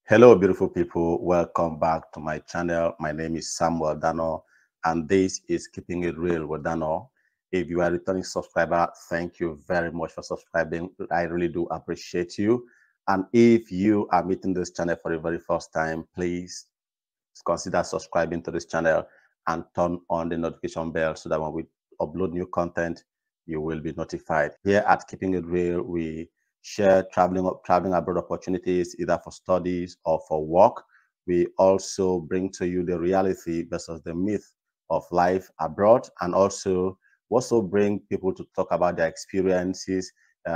Hello, beautiful people. Welcome back to my channel. My name is Samuel Dano, and this is Keeping It Real with Dano. If you are a returning subscriber, thank you very much for subscribing. I really do appreciate you. And if you are meeting this channel for the very first time, please consider subscribing to this channel and turn on the notification bell so that when we upload new content, you will be notified. Here at Keeping It Real, we share traveling abroad opportunities, either for studies or for work. We also bring to you the reality versus the myth of life abroad, and also bring people to talk about their experiences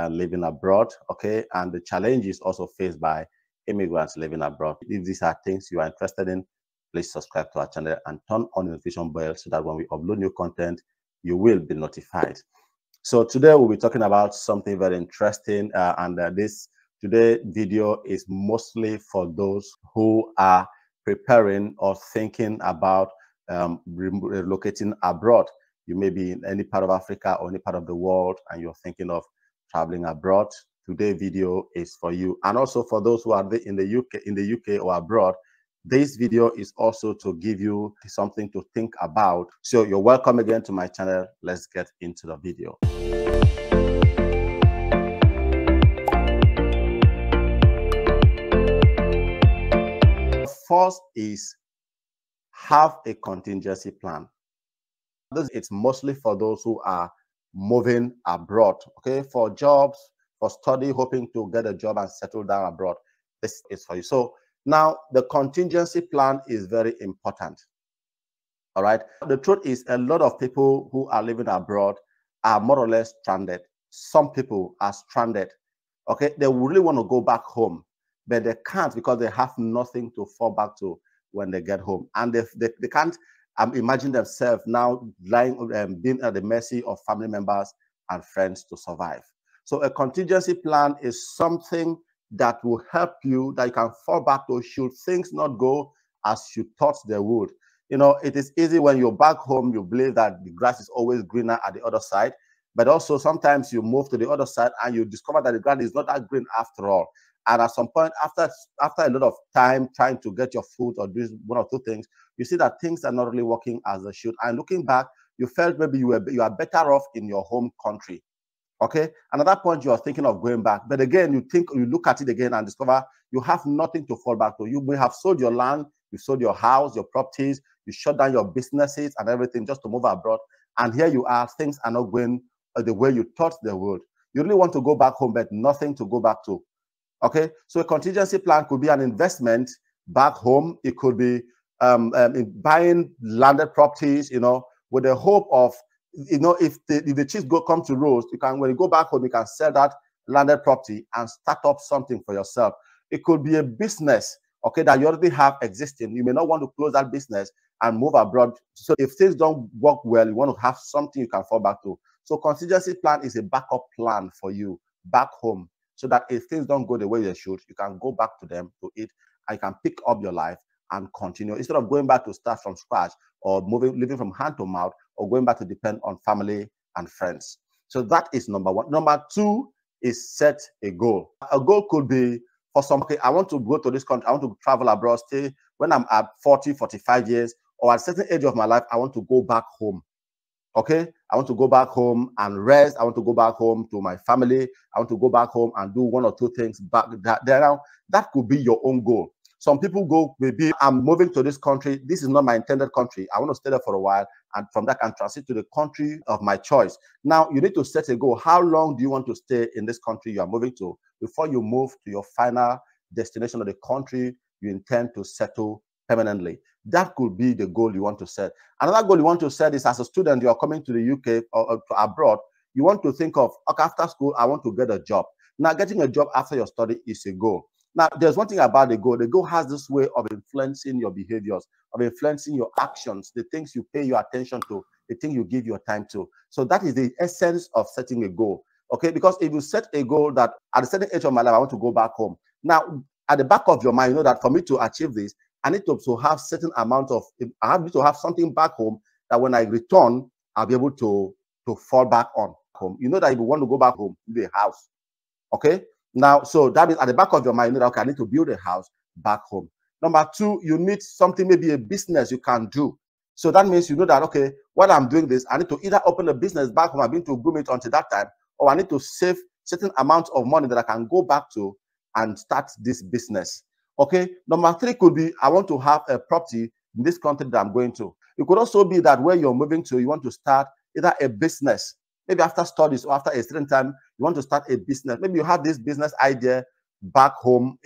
living abroad, okay, and the challenges also faced by immigrants living abroad. If these are things you are interested in, please subscribe to our channel and turn on the notification bell so that when we upload new content, you will be notified. So today we'll be talking about something very interesting, today video is mostly for those who are preparing or thinking about relocating abroad. You may be in any part of Africa or any part of the world and you're thinking of traveling abroad. Today's video is for you, and also for those who are in the UK or abroad. This video is also to give you something to think about. So you're welcome again to my channel. Let's get into the video. First is have a contingency plan. It's mostly for those who are moving abroad, okay, for jobs, for study, hoping to get a job and settle down abroad. This is for you. So now the contingency plan is very important. All right. The truth is, a lot of people who are living abroad are more or less stranded. Some people are stranded. Okay, they really want to go back home, but they can't because they have nothing to fall back to when they get home, and they can't imagine themselves now being at the mercy of family members and friends to survive. So a contingency plan is something that will help you, that you can fall back to should things not go as you thought they would. You know, it is easy when you're back home, you believe that the grass is always greener at the other side, but also sometimes you move to the other side and you discover that the grass is not that green after all. And at some point, after a lot of time trying to get your food or do one or two things, you see that things are not really working as they should. And looking back, you felt maybe you are better off in your home country. Okay, and at that point you are thinking of going back, but again you look at it again and discover you have nothing to fall back to. You may have sold your land, you sold your house, your properties, you shut down your businesses and everything just to move abroad, and here you are, things are not going the way you thought they would. You really want to go back home, but nothing to go back to. Okay, so a contingency plan could be an investment back home. It could be in buying landed properties, you know, with the hope of, you know, if the chips come to roast, you can, when you go back home, you can sell that landed property and start up something for yourself. It could be a business, okay, that you already have existing. You may not want to close that business and move abroad. So if things don't work well, you want to have something you can fall back to. So contingency plan is a backup plan for you back home, so that if things don't go the way they should, you can go back to them, to it, and you can pick up your life and continue, instead of going back to start from scratch or living from hand to mouth, or going back to depend on family and friends. So that is number one. Number two is set a goal. A goal could be for some, okay, I want to go to this country, I want to travel abroad, stay when I'm at 40, 45 years, or at a certain age of my life, I want to go back home. Okay, I want to go back home and rest. I want to go back home to my family. I want to go back home and do one or two things back there. Now, that could be your own goal. Some people go, maybe I'm moving to this country. This is not my intended country. I want to stay there for a while, and from that I can transit to the country of my choice. Now, you need to set a goal. How long do you want to stay in this country you are moving to before you move to your final destination of the country you intend to settle permanently? That could be the goal you want to set. Another goal you want to set is, as a student, you are coming to the UK or to abroad, you want to think of, okay, after school, I want to get a job. Now, getting a job after your study is a goal. Now, there's one thing about the goal. The goal has this way of influencing your behaviors, of influencing your actions, the things you pay your attention to, the things you give your time to. So that is the essence of setting a goal. Okay, because if you set a goal that at a certain age of my life, I want to go back home. Now, at the back of your mind, you know that for me to achieve this, I need to have certain amount of, I need to have something back home that when I return, I'll be able to fall back on home. You know that if you want to go back home, build a house. Okay. Now, so that means at the back of your mind, you know that, okay, I need to build a house. back home. Number two, you need something, maybe a business you can do. So that means you know that, okay, while I'm doing this, I need to either open a business back home, I've been to groom it until that time, or I need to save certain amount of money that I can go back to and start this business. Okay. Number three could be, I want to have a property in this country that I'm going to. It could also be that where you're moving to, you want to start either a business, maybe after studies or after a certain time, you want to start a business. Maybe you have this business idea back home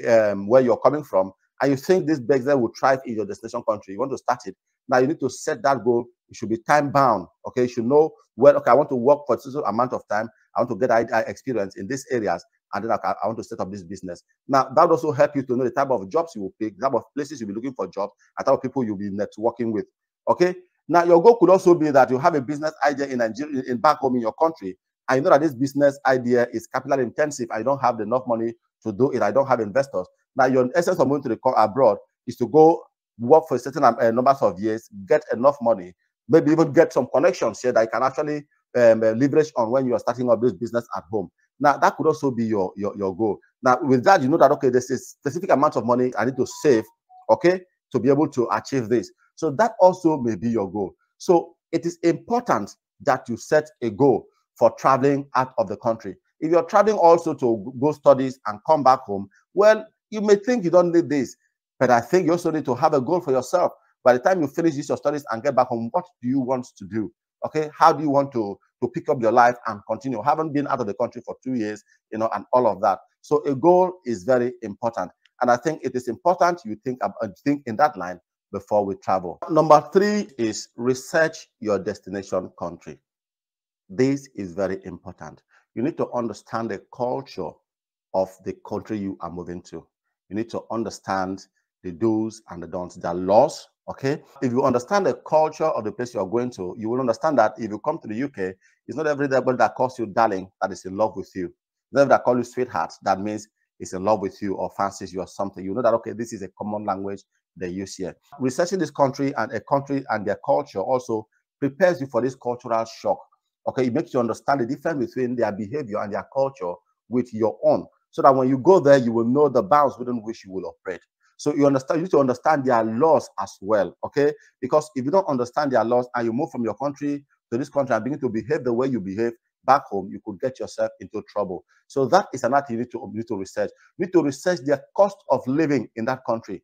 where you're coming from, and you think this business will thrive in your destination country. You want to start it. Now you need to set that goal. It should be time bound. Okay, you should know, well, okay, I want to work for a certain amount of time. I want to get experience in these areas, and then I want to set up this business. Now that will also help you to know the type of jobs you will pick, the type of places you'll be looking for jobs, and the type of people you'll be networking with. Okay. Now your goal could also be that you have a business idea in Nigeria, in back home in your country, and you know that this business idea is capital intensive. I don't have enough money to do it. I don't have investors. Now your essence of moving to the abroad is to go work for a certain numbers of years, get enough money, maybe even get some connections here that you can actually leverage on when you are starting up this business at home. Now that could also be your goal. Now with that, you know that, okay, there's a specific amount of money I need to save, okay, to be able to achieve this. So that also may be your goal. So it is important that you set a goal for traveling out of the country. If you're traveling also to go studies and come back home, well, you may think you don't need this, but I think you also need to have a goal for yourself. By the time you finish your studies and get back home, what do you want to do? Okay, how do you want to pick up your life and continue? You haven't been out of the country for 2 years, you know, and all of that. So a goal is very important. And I think it is important you think in that line before we travel. Number three is research your destination country. This is very important. You need to understand the culture of the country you are moving to. You need to understand the do's and the don'ts, the laws. Okay. If you understand the culture of the place you're going to, you will understand that if you come to the UK, it's not everybody that calls you darling that is in love with you. It's not everybody that calls you sweetheart that means is in love with you or fancies you or something. You know that, okay, this is a common language they use here. Researching this country and their culture also prepares you for this cultural shock. Okay, it makes you understand the difference between their behavior and their culture with your own, so that when you go there, you will know the bounds within which you will operate. So you need to understand their laws as well. Okay, because if you don't understand their laws and you move from your country to this country and begin to behave the way you behave back home, you could get yourself into trouble. So that is another thing you need to research. You need to research their cost of living in that country.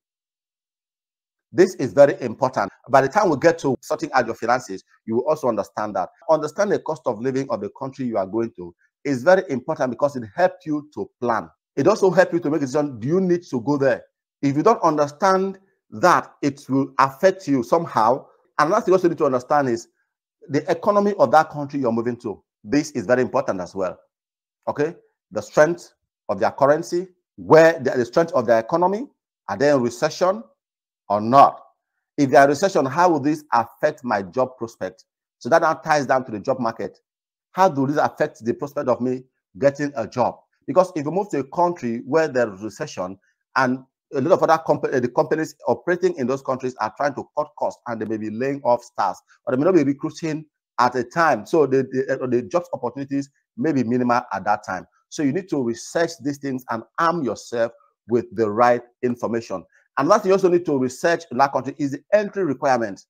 This is very important. By the time we get to sorting out your finances, you will also understand that. Understand the cost of living of the country you are going to is very important because it helps you to plan. It also helps you to make a decision. Do you need to go there? If you don't understand that, it will affect you somehow. Another thing you also need to understand is the economy of that country you're moving to. This is very important as well. Okay? The strength of their currency, where the strength of their economy, are they in recession or not? If they are in recession, how will this affect my job prospect? So that now ties down to the job market. How do this affect the prospect of me getting a job? Because if you move to a country where there is recession and a lot of other the companies operating in those countries are trying to cut costs and they may be laying off staff, or they may not be recruiting at a time. So the job opportunities may be minimal at that time. So you need to research these things and arm yourself with the right information. And what you also need to research in that country is the entry requirements.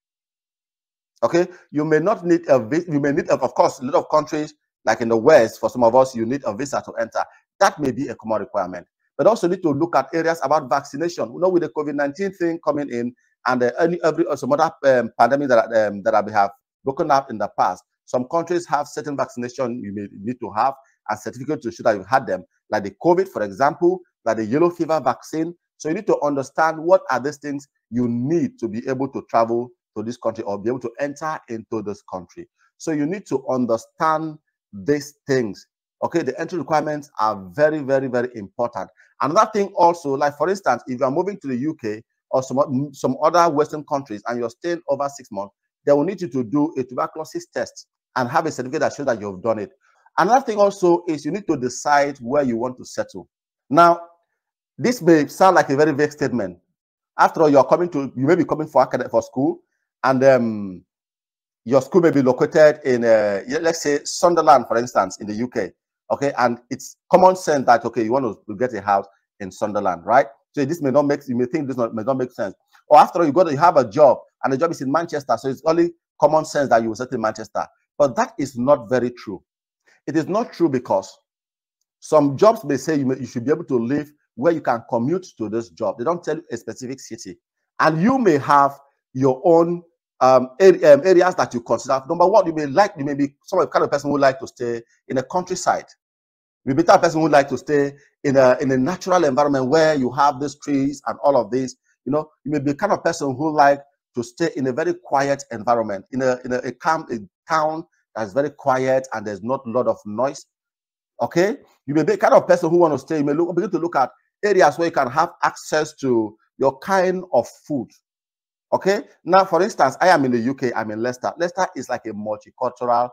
Okay, you may not need a visa. You may need, of course, a lot of countries like in the West, for some of us, you need a visa to enter. That may be a common requirement. But also need to look at areas about vaccination. You know, with the COVID-19 thing coming in and some other pandemic that we have broken up in the past, some countries have certain vaccination you may need to have and certificate to show that you had them, like the COVID, for example, like the yellow fever vaccine. So you need to understand what are these things you need to be able to travel to this country or be able to enter into this country. So you need to understand these things. Okay, the entry requirements are very, very, very important. Another thing also, like for instance, if you are moving to the UK or some other Western countries and you're staying over 6 months, they will need you to do a tuberculosis test and have a certificate that shows that you've done it. Another thing also is you need to decide where you want to settle. Now, this may sound like a very vague statement. After all, you may be coming for school, and your school may be located in, let's say, Sunderland, for instance, in the UK. Okay, and it's common sense that, okay, you want to get a house in Sunderland, right? So this may not make, you may think this may not make sense. Or after all, you have a job and the job is in Manchester, so it's only common sense that you will settle in Manchester. But that is not very true. It is not true because some jobs may say you should be able to live where you can commute to this job. They don't tell you a specific city. And you may have your own areas that you consider. Number one, you may be some kind of person who like to stay in a countryside. You may be the type of person who like to stay in a natural environment where you have these trees and all of this. You know, you may be the kind of person who like to stay in a very quiet environment, in a town that's very quiet and there's not a lot of noise. Okay, you may be the kind of person who want to stay. You may begin to look at areas where you can have access to your kind of food. Okay, now for instance, I am in the UK. I'm in Leicester. Leicester is like a multicultural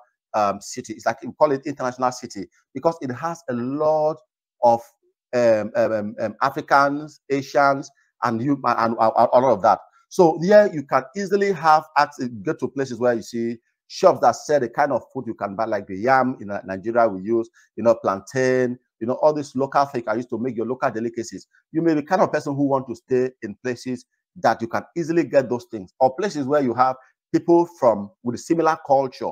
city. It's like, we call it international city because it has a lot of Africans, Asians, and all of that. So here you can easily have access, get to places where you see shops that sell the kind of food you can buy, like the yam in Nigeria we use, you know, plantain, you know, all these local things I used to make your local delicacies. You may be the kind of person who want to stay in places that you can easily get those things, or places where you have people with a similar culture.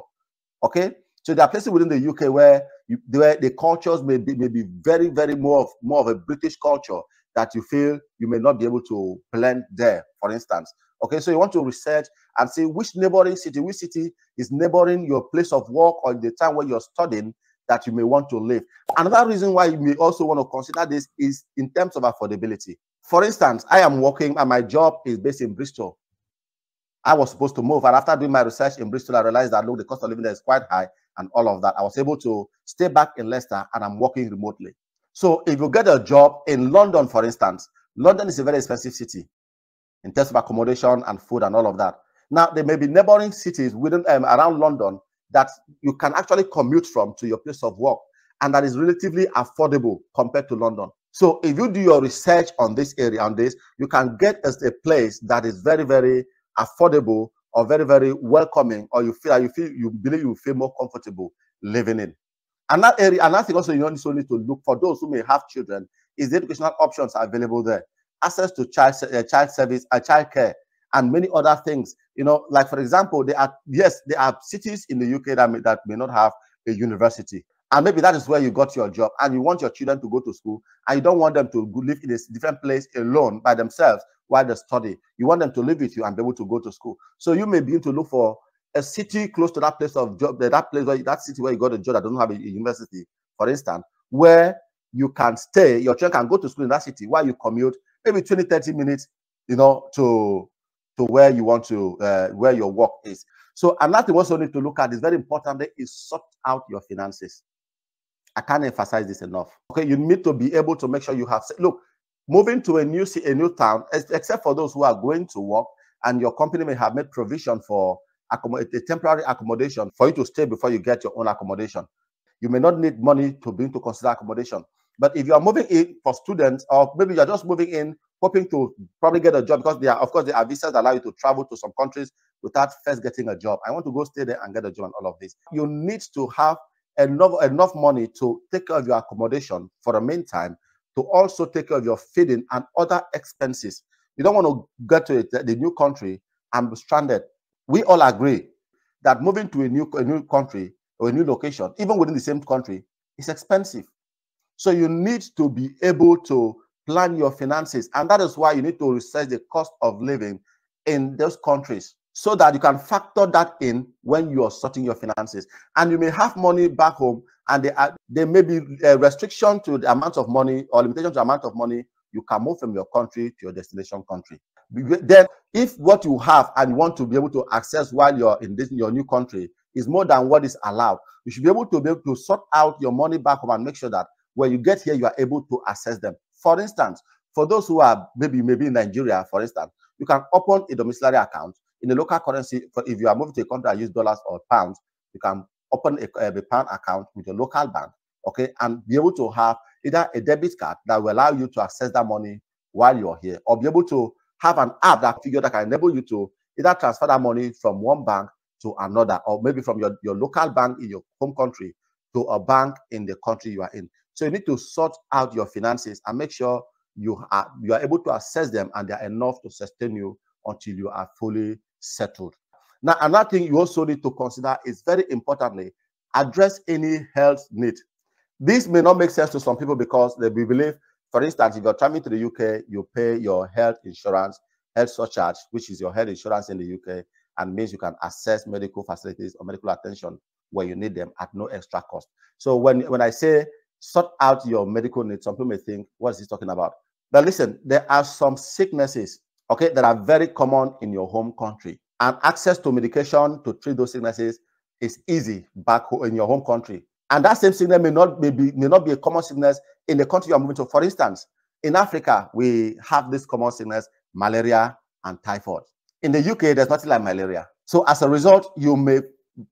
Okay, so there are places within the UK where the cultures may be very, very more of a British culture that you feel you may not be able to blend there, for instance. Okay, so you want to research and see which city is neighboring your place of work or the time where you're studying that you may want to live. Another reason why you may also want to consider this is in terms of affordability. For instance, I am working and my job is based in Bristol. I was supposed to move, and after doing my research in Bristol, I realized that look, the cost of living there is quite high and all of that. I was able to stay back in Leicester and I'm working remotely. So if you get a job in London, for instance, London is a very expensive city in terms of accommodation and food and all of that. Now, there may be neighboring cities within around London that you can actually commute from to your place of work, and that is relatively affordable compared to London. So if you do your research on this area, you can get a place that is very, very affordable or very, very welcoming, or you believe you feel more comfortable living in. And that area, another thing also you also need to look for those who may have children is the educational options available there. Access to child service, child care, and many other things. You know, like for example, there are cities in the UK that may not have a university. And maybe that is where you got your job and you want your children to go to school and you don't want them to live in a different place alone by themselves while they study. You want them to live with you and be able to go to school. So you may begin to look for a city close to that place of job, that city where you got a job that doesn't have a university, for instance, where you can stay, your children can go to school in that city while you commute maybe 20-30 minutes, you know, to where you want to, where your work is. So another thing also need to look at is very important is sort out your finances. I can't emphasize this enough. Okay, you need to be able to make sure you have, look, moving to a new town, except for those who are going to work, and your company may have made provision for a temporary accommodation for you to stay before you get your own accommodation. You may not need money to begin to consider accommodation. But if you are moving in for students, or maybe you're just moving in hoping to probably get a job, because of course there are visas that allow you to travel to some countries without first getting a job. I want to go stay there and get a job and all of this. You need to have enough money to take care of your accommodation for the meantime, to also take care of your feeding and other expenses. You don't want to get to the new country and be stranded. We all agree that moving to a new country or a new location, even within the same country, is expensive. So you need to be able to plan your finances. And that is why you need to research the cost of living in those countries, so that you can factor that in when you are sorting your finances. And you may have money back home, and there may be a restriction to the amount of money or limitation to the amount of money you can move from your country to your destination country. Then, if what you have and you want to be able to access while you're in your new country is more than what is allowed, you should be able to sort out your money back home and make sure that when you get here, you are able to access them. For instance, for those who are maybe in Nigeria, for instance, you can open a domiciliary account in the local currency. If you are moving to a country that use dollars or pounds, you can open a pound account with your local bank, okay, and be able to have either a debit card that will allow you to access that money while you're here, or be able to have an app that can enable you to either transfer that money from one bank to another, or maybe from your local bank in your home country to a bank in the country you are in. So you need to sort out your finances and make sure you are able to access them, and they are enough to sustain you until you are fully settled. Now, another thing you also need to consider is, very importantly, address any health need. This may not make sense to some people because they believe, for instance, if you're traveling to the UK, you pay your health insurance, health surcharge, which is your health insurance in the UK, and means you can access medical facilities or medical attention where you need them at no extra cost. So when I say sort out your medical needs, some people may think, what is he talking about? But listen, there are some sicknesses, okay, that are very common in your home country, and access to medication to treat those sicknesses is easy back in your home country. And that same sickness may not be a common sickness in the country you are moving to. For instance, in Africa, we have this common sickness, malaria and typhoid. In the UK, there's nothing like malaria. So as a result, you may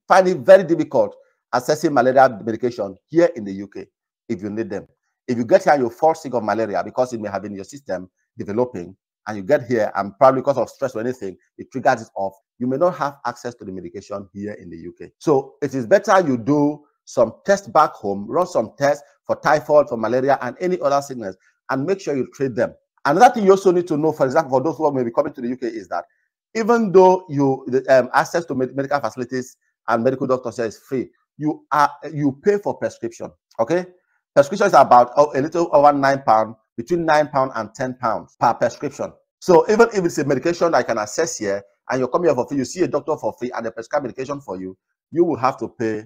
find it very difficult accessing malaria medication here in the UK if you need them. If you get here, you fall sick of malaria because it may have been in your system developing, and you get here and probably because of stress or anything, it triggers it off. You may not have access to the medication here in the UK. So it is better you do some tests back home, run some tests for typhoid, for malaria, and any other sickness, and make sure you treat them. Another thing you also need to know, for example, for those who may be coming to the UK, is that even though access to medical facilities and medical doctors is free, you pay for prescription. Okay, prescription is about a little over £9, between £9 and £10 per prescription. So even if it's a medication I can access here, and you're coming here for free, you see a doctor for free and they prescribe medication for you, you will have to pay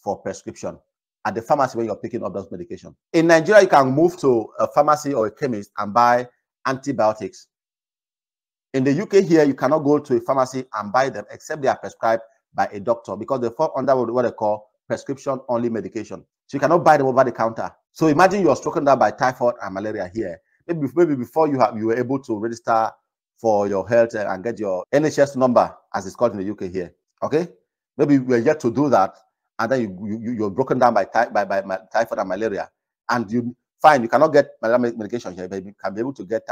for prescription at the pharmacy when you're picking up those medications. In Nigeria, you can move to a pharmacy or a chemist and buy antibiotics. In the UK here, you cannot go to a pharmacy and buy them except they are prescribed by a doctor, because they fall under what they call prescription-only medication. So you cannot buy them over the counter. So imagine you're stricken down by typhoid and malaria here. Maybe before you were able to register for your health and get your NHS number, as it's called in the UK here. Okay, maybe we're yet to do that, and then you're broken down by typhoid and malaria, and you cannot get malaria medication here, but you can be able to get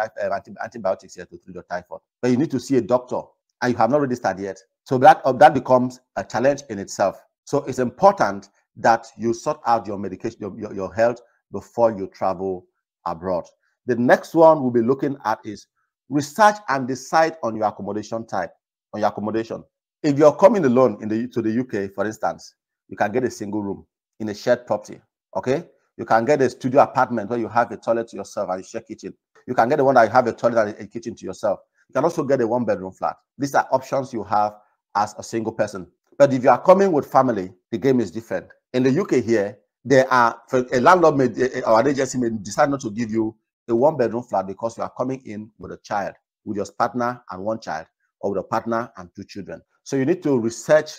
antibiotics here to treat your typhoid. But you need to see a doctor, and you have not registered yet. So that becomes a challenge in itself. So it's important that you sort out your medication, your health, before you travel abroad. The next one we'll be looking at is research and decide on your accommodation type, on your accommodation. If you're coming alone to the UK, for instance, you can get a single room in a shared property. Okay, you can get a studio apartment where you have a toilet to yourself and a shared kitchen. You can get the one that you have a toilet and a kitchen to yourself. You can also get a one-bedroom flat. These are options you have as a single person. But if you are coming with family, the game is different. In the UK here, a landlord or an agency may decide not to give you a one-bedroom flat because you are coming in with a child, with your partner and one child, or with a partner and two children. So you need to research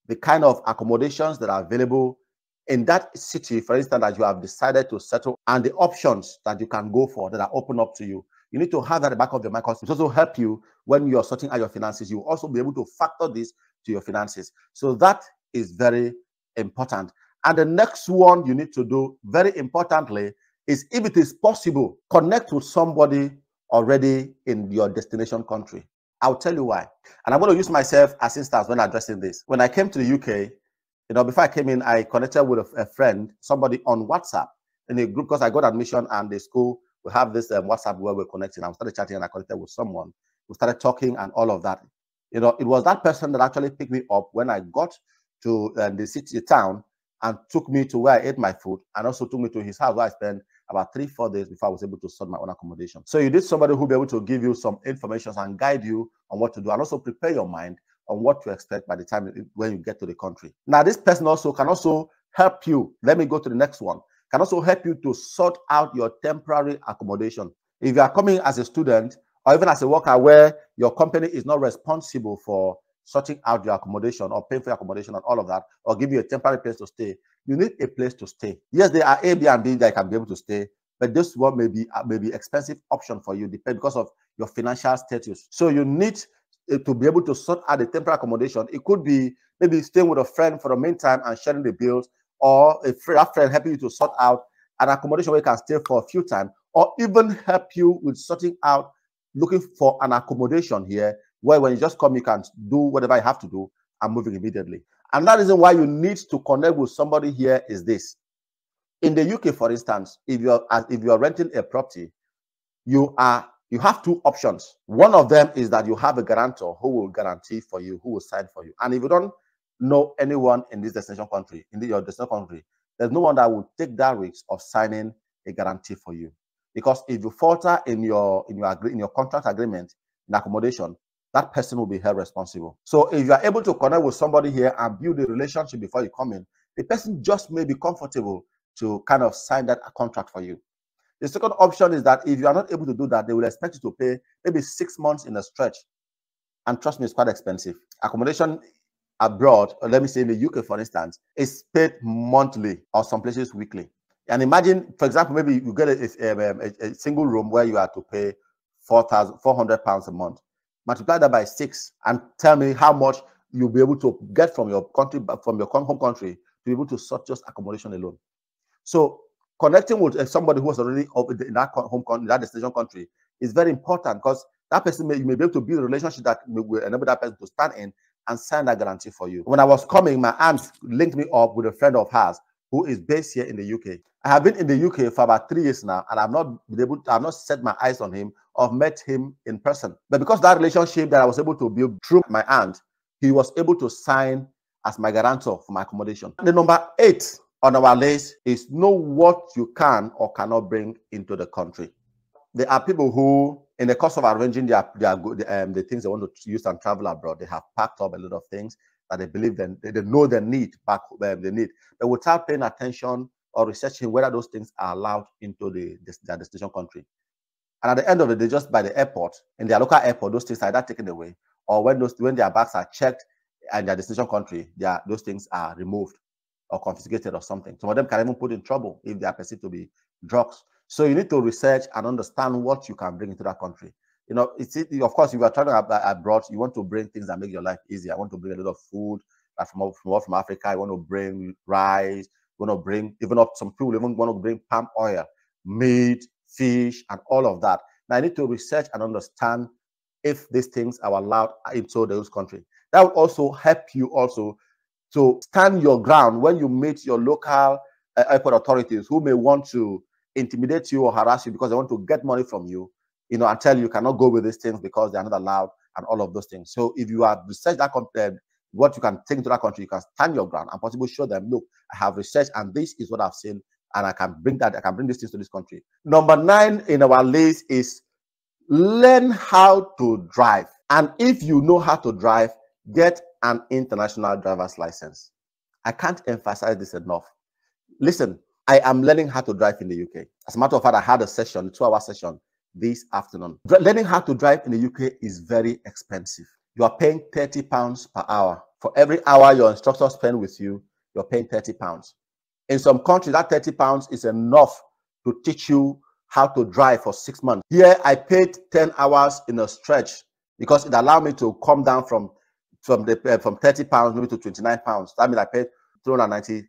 the kind of accommodations that are available in that city, for instance, that you have decided to settle, and the options that you can go for that are open up to you. You need to have that at the back of your mind, because it also help you when you're sorting out your finances. You will also be able to factor this to your finances. So that is very important. And the next one you need to do, very importantly, is, if it is possible, connect with somebody already in your destination country. I'll tell you why. And I'm going to use myself as instance when addressing this. When I came to the UK, before I came in, I connected with a friend, somebody on WhatsApp in a group, because I got admission, and the school will have this WhatsApp where we're connecting. I started chatting and I connected with someone. We started talking and all of that. It was that person that actually picked me up when I got to the town, and took me to where I ate my food, and also took me to his house where I spent about 3-4 days before I was able to sort my own accommodation. So you need somebody who will be able to give you some information and guide you on what to do, and also prepare your mind on what to expect by the time when you get to the country. Now, this person can also help you. Let me go to the next one. Can also help you to sort out your temporary accommodation. If you are coming as a student, or even as a worker where your company is not responsible for sorting out your accommodation or paying for your accommodation and all of that, or give you a temporary place to stay, you need a place to stay. Yes, there are Airbnb that can be able to stay, but this one may be expensive option for you, because of your financial status. So you need to be able to sort out the temporary accommodation. It could be maybe staying with a friend for the meantime and sharing the bills, or a friend helping you to sort out an accommodation where you can stay for a few times, or even help you with sorting out, looking for an accommodation here where when you just come, you can do whatever you have to do and moving immediately. And that reason why you need to connect with somebody here is this. In the UK, for instance, if you're renting a property, you have two options. One of them is that you have a guarantor who will guarantee for you, who will sign for you. And if you don't know anyone in this destination country, your destination country, there's no one that will take that risk of signing a guarantee for you. Because if you falter in your contract agreement in accommodation, that person will be held responsible. So if you are able to connect with somebody here and build a relationship before you come in, the person just may be comfortable to kind of sign that contract for you. The second option is that if you are not able to do that, they will expect you to pay maybe 6 months in a stretch. And trust me, it's quite expensive. Accommodation abroad, or let me say in the UK, for instance, is paid monthly or some places weekly. And imagine, for example, maybe you get a single room where you have to pay £400 a month. Multiply that by 6 and tell me how much you'll be able to get from your country, from your home country, to be able to sort just accommodation alone. So connecting with somebody who was already in that home country, that destination country, is very important, because that person you may be able to build a relationship that will enable that person to stand in and sign that guarantee for you. When I was coming, my aunt linked me up with a friend of hers who is based here in the UK. I have been in the UK for about 3 years now, and I've not set my eyes on him or met him in person. But because of that relationship that I was able to build through my aunt, he was able to sign as my guarantor for my accommodation. The number 8 on our list is know what you can or cannot bring into the country. There are people who, in the course of arranging the things they want to use and travel abroad, they have packed up a lot of things that they believe they know they need back they need, but without paying attention or researching whether those things are allowed into their destination country. And at the end of the day, just by the airport, in their local airport, those things are either taken away, or when their bags are checked and their destination country, those things are removed or confiscated or something. Some of them can even put in trouble if they are perceived to be drugs. So you need to research and understand what you can bring into that country. You know, of course, if you are traveling abroad, you want to bring things that make your life easier. I want to bring a lot of food from Africa. You want to bring rice. You want to bring, even up some people even want to bring palm oil, meat, fish, and all of that. Now, I need to research and understand if these things are allowed into those countries. That will also help you also to stand your ground when you meet your local airport authorities who may want to intimidate you or harass you because they want to get money from you, you know, and tell you cannot go with these things because they are not allowed and all of those things. So if you have researched that what you can take into that country, you can stand your ground and possibly show them, look, I have researched and this is what I've seen, and I can bring these things to this country. Number 9 in our list is learn how to drive. And if you know how to drive, get an international driver's license. I can't emphasize this enough. Listen, I am learning how to drive in the UK. As a matter of fact, I had a 2-hour session this afternoon. Learning how to drive in the UK is very expensive. You are paying £30 per hour. For every hour your instructor spends with you, you're paying £30. In some countries, that £30 is enough to teach you how to drive for 6 months. Here, I paid 10 hours in a stretch because it allowed me to come down from £30 maybe to £29. That means I paid £290.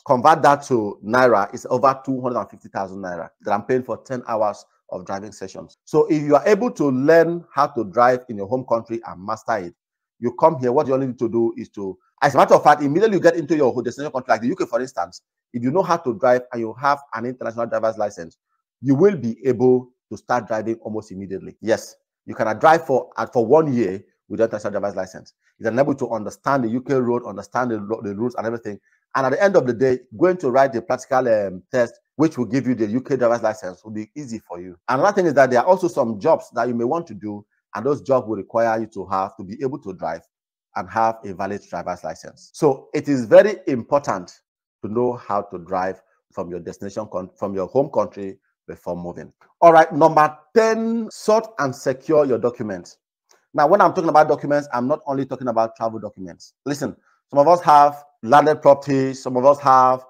Convert that to Naira, it's over 250,000 Naira that I'm paying for 10 hours of driving sessions. So if you are able to learn how to drive in your home country and master it, you come here, what you only need to do is to, as a matter of fact, immediately you get into your destination country, like the UK, for instance, if you know how to drive and you have an international driver's license, you will be able to start driving almost immediately. Yes, you can drive for 1 year with an international driver's license. You're able to understand the UK road, understand the rules and everything. And at the end of the day, going to write the practical test, which will give you the UK driver's license, will be easy for you. Another thing is that there are also some jobs that you may want to do, and those jobs will require you to be able to drive and have a valid driver's license. So it is very important to know how to drive from your destination, from your home country before moving. All right, number 10, sort and secure your documents. Now, when I'm talking about documents, I'm not only talking about travel documents. Listen, some of us have landed properties, some of us have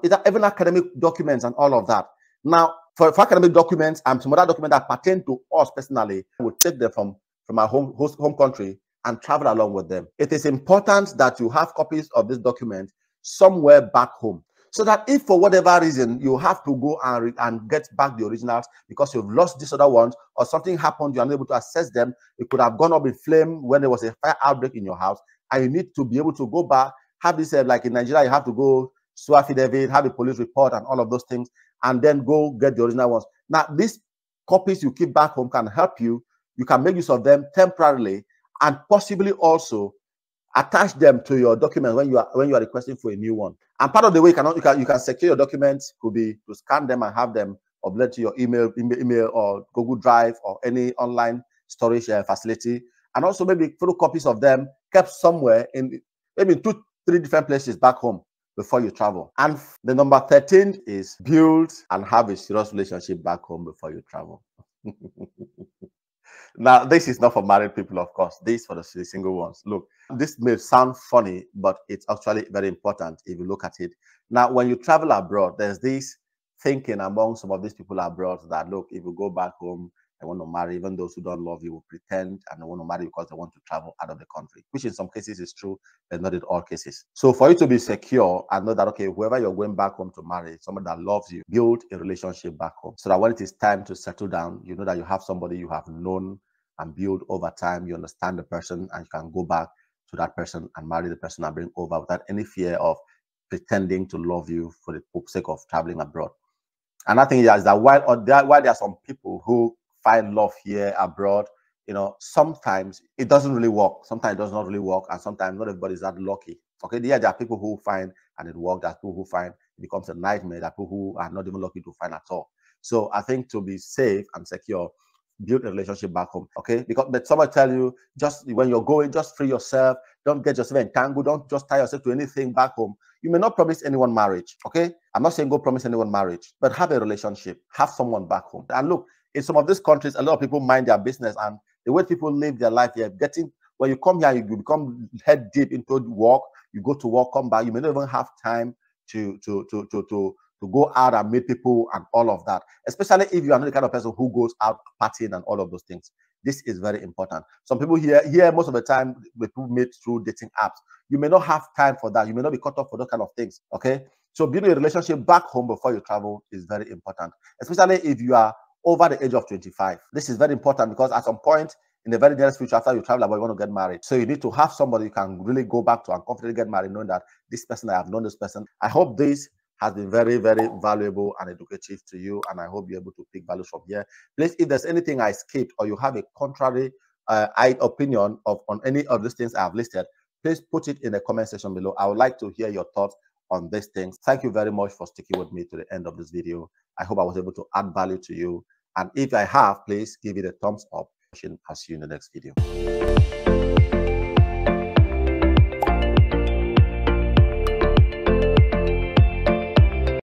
even academic documents and all of that. Now, for academic documents and some other documents that pertain to us personally, we'll take them from our home country and travel along with them. It is important that you have copies of this document somewhere back home, so that if for whatever reason you have to go and get back the originals because you've lost these other ones or something happened, you're unable to access them, it could have gone up in flame when there was a fire outbreak in your house, and you need to be able to go back, have this, like in Nigeria, you have to go to affidavit, have a police report and all of those things, and then go get the original ones. Now, this copies you keep back home can help you. You can make use of them temporarily and possibly also attach them to your document when you are requesting for a new one. And part of the way you can secure your documents could be to scan them and have them uploaded to your email or Google Drive or any online storage facility, and also maybe photocopies of them kept somewhere in maybe 2-3 different places back home before you travel. And the number 13 is build and have a serious relationship back home before you travel. Now, this is not for married people, of course. This is for the single ones. Look, this may sound funny, but it's actually very important if you look at it. Now, when you travel abroad, there's this thinking among some of these people abroad that, look, if you go back home, they want to marry. Even those who don't love you will pretend and they want to marry because they want to travel out of the country, which in some cases is true, but not in all cases. So for you to be secure and know that, okay, whoever you're going back home to marry, somebody that loves you, build a relationship back home so that when it is time to settle down, you know that you have somebody you have known and build over time. You understand the person and you can go back to that person and marry the person and bring over without any fear of pretending to love you for the sake of traveling abroad. And I think is that while there are some people who find love here abroad, you know, sometimes it doesn't really work. Sometimes it does not really work, and sometimes not everybody is that lucky. Okay, there are people who find and it works. There are people who find it becomes a nightmare. There are people who are not even lucky to find at all. So I think to be safe and secure, build a relationship back home. Okay, because but someone tell you just when you're going, just free yourself. Don't get yourself entangled. Don't just tie yourself to anything back home. You may not promise anyone marriage. Okay, I'm not saying go promise anyone marriage, but have a relationship. Have someone back home. And look, in some of these countries, a lot of people mind their business, and the way people live their life here, when you come here, you become head deep into work. You go to work, come back. You may not even have time to go out and meet people and all of that, especially if you are not the kind of person who goes out partying and all of those things. This is very important. Some people here most of the time, people meet through dating apps. You may not have time for that. You may not be cut off for those kind of things. Okay, so building a relationship back home before you travel is very important, especially if you are over the age of 25. This is very important because at some point in the very near future, after you travel, you want to get married. So you need to have somebody you can really go back to and confidently get married, knowing that this person, I have known this person. I hope this has been very, very valuable and educative to you, and I hope you're able to pick values from here. Please, if there's anything I skipped or you have a contrary opinion on any of these things I have listed, please put it in the comment section below. I would like to hear your thoughts on these things. Thank you very much for sticking with me to the end of this video. I hope I was able to add value to you. And if I have, please give it a thumbs up. I'll see you in the next video.